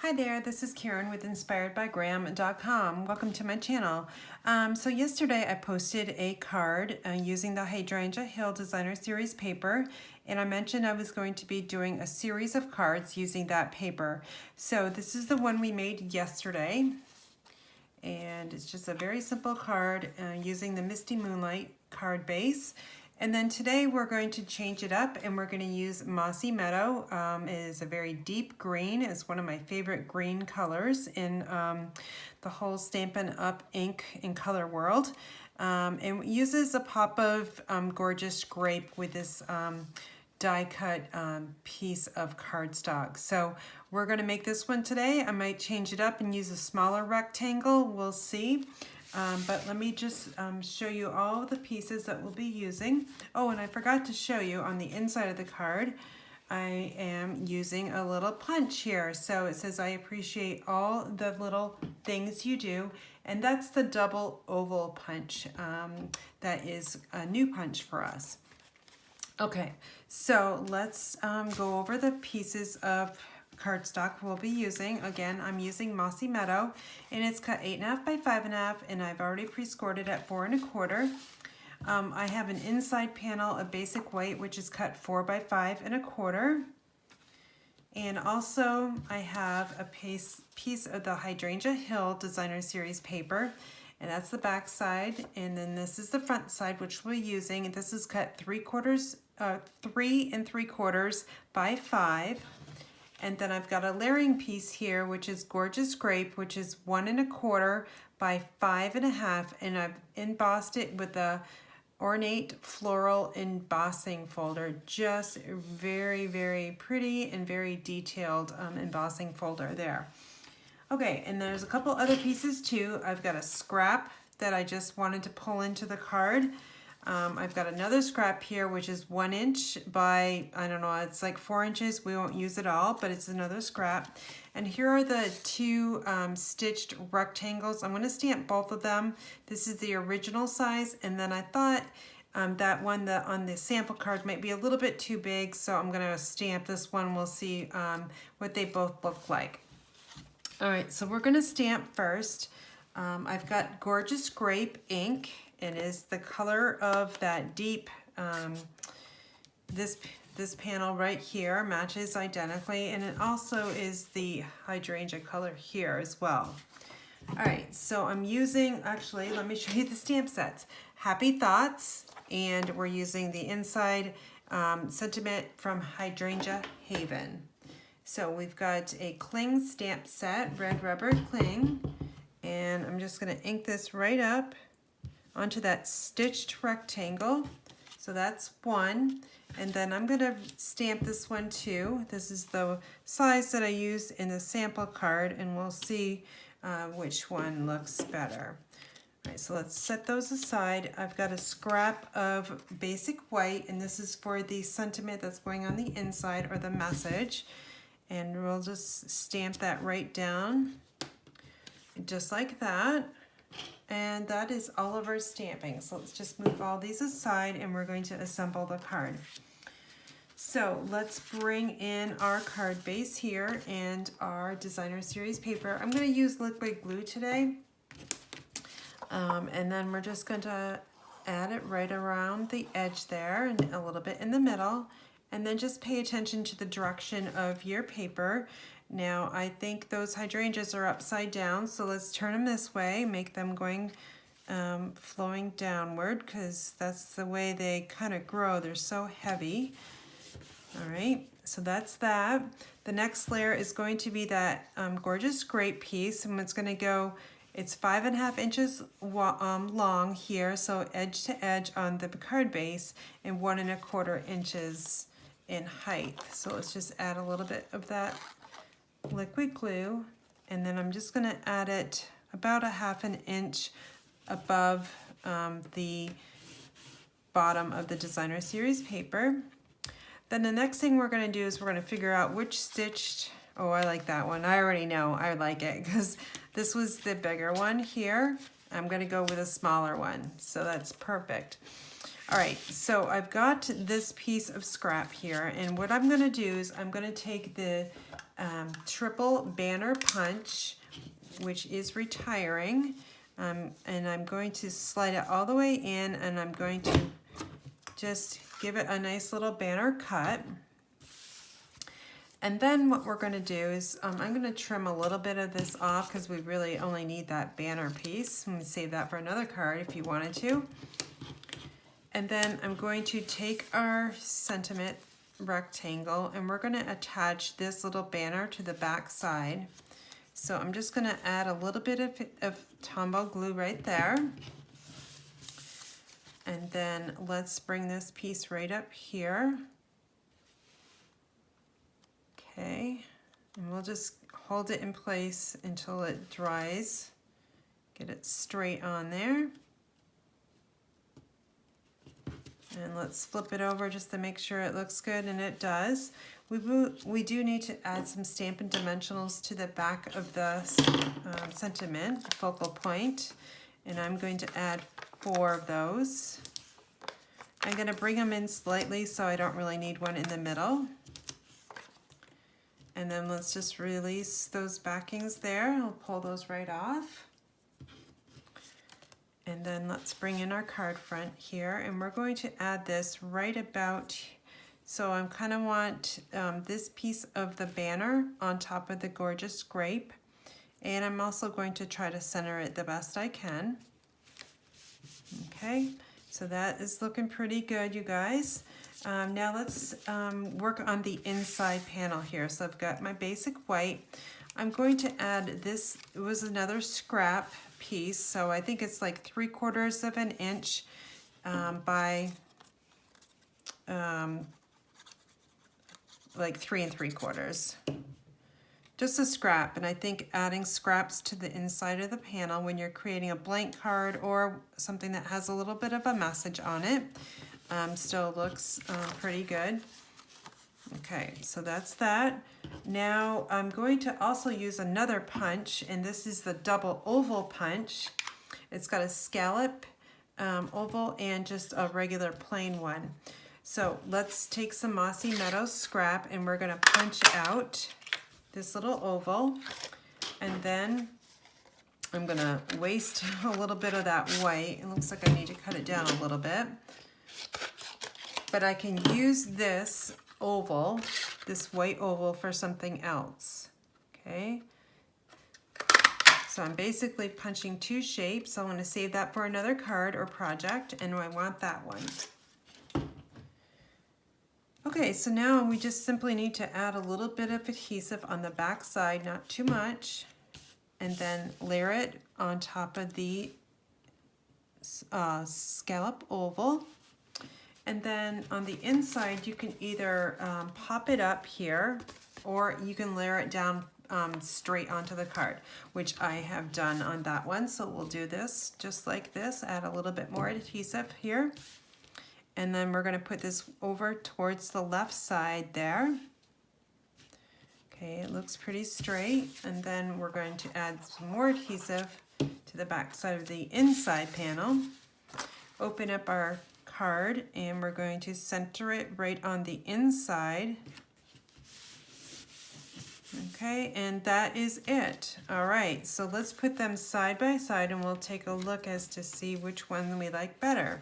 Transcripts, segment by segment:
Hi there, this is Karen with inspiredbygram.com. Welcome to my channel. So yesterday I posted a card using the Hydrangea Hill Designer Series paper, and I mentioned I was going to be doing a series of cards using that paper. So this is the one we made yesterday, and it's just a very simple card using the Misty Moonlight card base. And then today we're going to change it up and we're going to use Mossy Meadow. It is a very deep green. It's one of my favorite green colors in the whole Stampin' Up! Ink and color world. And it uses a pop of gorgeous grape with this die cut piece of cardstock. So we're going to make this one today. I might change it up and use a smaller rectangle. We'll see. But let me just show you all the pieces that we'll be using. Oh, and I forgot to show you on the inside of the card, I am using a little punch here. So it says, I appreciate all the little things you do. And that's the double oval punch. That is a new punch for us. Okay, so let's go over the pieces of cardstock we'll be using. Again, I'm using Mossy Meadow, and it's cut 8.5 by 5.5, and I've already pre-scored it at 4 1/4. I have an inside panel of basic white, which is cut 4 by 5 1/4. And also I have a piece of the Hydrangea Hill Designer Series paper, and that's the back side. And then this is the front side, which we'll be using, and this is cut 3 3¾ by 5. And then I've got a layering piece here, which is Gorgeous Grape, which is 1 1/4 by 5.5, and I've embossed it with the Ornate Floral Embossing Folder. Just very, very pretty and very detailed embossing folder there. Okay, and there's a couple other pieces too. I've got a scrap that I just wanted to pull into the card. I've got another scrap here, which is 1 inch by, I don't know, it's like 4 inches. We won't use it all, but it's another scrap. And here are the two stitched rectangles. I'm going to stamp both of them. This is the original size, and then I thought that one on the sample card might be a little bit too big, so I'm going to stamp this one. We'll see what they both look like. All right, so we're going to stamp first. I've got Gorgeous Grape ink. It is the color of that deep, this panel right here matches identically, and it also is the hydrangea color here as well. All right, so I'm using, actually, let me show you the stamp sets. Happy Thoughts, and we're using the inside sentiment from Hydrangea Haven. So we've got a cling stamp set, red rubber cling, and I'm just gonna ink this right up onto that stitched rectangle. So that's one. And then I'm gonna stamp this one too. This is the size that I used in the sample card, and we'll see which one looks better. All right, so let's set those aside. I've got a scrap of basic white, and this is for the sentiment that's going on the inside, or the message. And we'll just stamp that right down, just like that. And that is all of our stamping. So let's just move all these aside, and we're going to assemble the card. So let's bring in our card base here and our Designer Series paper. I'm going to use liquid glue today. And then we're just going to add it right around the edge there and a little bit in the middle. And then just pay attention to the direction of your paper. Now, I think those hydrangeas are upside down, so let's turn them this way, make them going, flowing downward, because that's the way they kind of grow. They're so heavy. All right, so that's that. The next layer is going to be that Gorgeous Grape piece, and it's going to go, it's 5.5 inches long here, so edge to edge on the card base, and 1 1/4 inches in height. So let's just add a little bit of that liquid glue, and then I'm just going to add it about 1/2 inch above the bottom of the Designer Series paper. Then the next thing we're going to do is we're going to figure out which stitched, oh, I like that one. I already know I like it because this was the bigger one here. I'm going to go with a smaller one, so that's perfect. All right, so I've got this piece of scrap here, and what I'm going to do is I'm going to take the triple banner punch, which is retiring. And I'm going to slide it all the way in, and I'm going to just give it a nice little banner cut. And then what we're going to do is I'm going to trim a little bit of this off because we really only need that banner piece. I'm going to save that for another card if you wanted to. And then I'm going to take our sentiment rectangle and we're going to attach this little banner to the back side. So I'm just going to add a little bit of Tombow glue right there. And then let's bring this piece right up here. Okay, and we'll just hold it in place until it dries. Get it straight on there. And let's flip it over just to make sure it looks good, and it does. We do need to add some Stampin' Dimensionals to the back of the sentiment focal point, and I'm going to add 4 of those. I'm going to bring them in slightly so I don't really need one in the middle. And then let's just release those backings there. I'll pull those right off. And then let's bring in our card front here, and we're going to add this right about, so I kind of want this piece of the banner on top of the gorgeous grape. And I'm also going to try to center it the best I can. Okay, so that is looking pretty good, you guys. Now let's work on the inside panel here. So I've got my basic white. I'm going to add this, it was another scrap piece, so I think it's like 3/4 of an inch by like 3 3/4. Just a scrap, and I think adding scraps to the inside of the panel when you're creating a blank card or something that has a little bit of a message on it still looks pretty good. Okay, so that's that. Now I'm going to also use another punch, and this is the double oval punch. It's got a scallop oval and just a regular plain one. So let's take some Mossy Meadow scrap, and we're going to punch out this little oval, and then I'm going to waste a little bit of that white. It looks like I need to cut it down a little bit, but I can use this oval, this white oval, for something else. Okay, so I'm basically punching 2 shapes. I want to save that for another card or project, and I want that one. Okay, so now we just simply need to add a little bit of adhesive on the back side, not too much, and then layer it on top of the scallop oval. And then on the inside, you can either pop it up here, or you can layer it down straight onto the card, which I have done on that one. So we'll do this just like this, add a little bit more adhesive here. And then we're going to put this over towards the left side there. Okay, it looks pretty straight. And then we're going to add some more adhesive to the back side of the inside panel. Open up our card, and we're going to center it right on the inside. Okay, and that is it. All right, so let's put them side by side, and we'll take a look as to see which one we like better.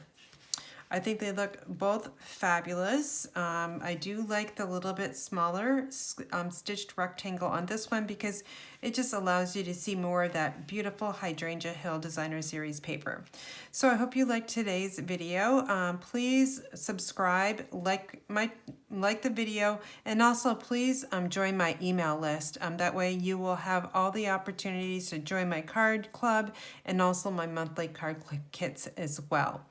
I think they look both fabulous. I do like the little bit smaller stitched rectangle on this one because it just allows you to see more of that beautiful Hydrangea Hill Designer Series paper. So I hope you liked today's video. Please subscribe, like the video, and also please join my email list. That way you will have all the opportunities to join my card club and also my monthly card kits as well.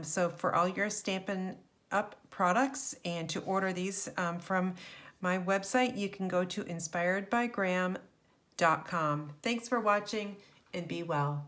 So for all your Stampin' Up products and to order these from my website, you can go to inspiredbygram.com. Thanks for watching, and be well.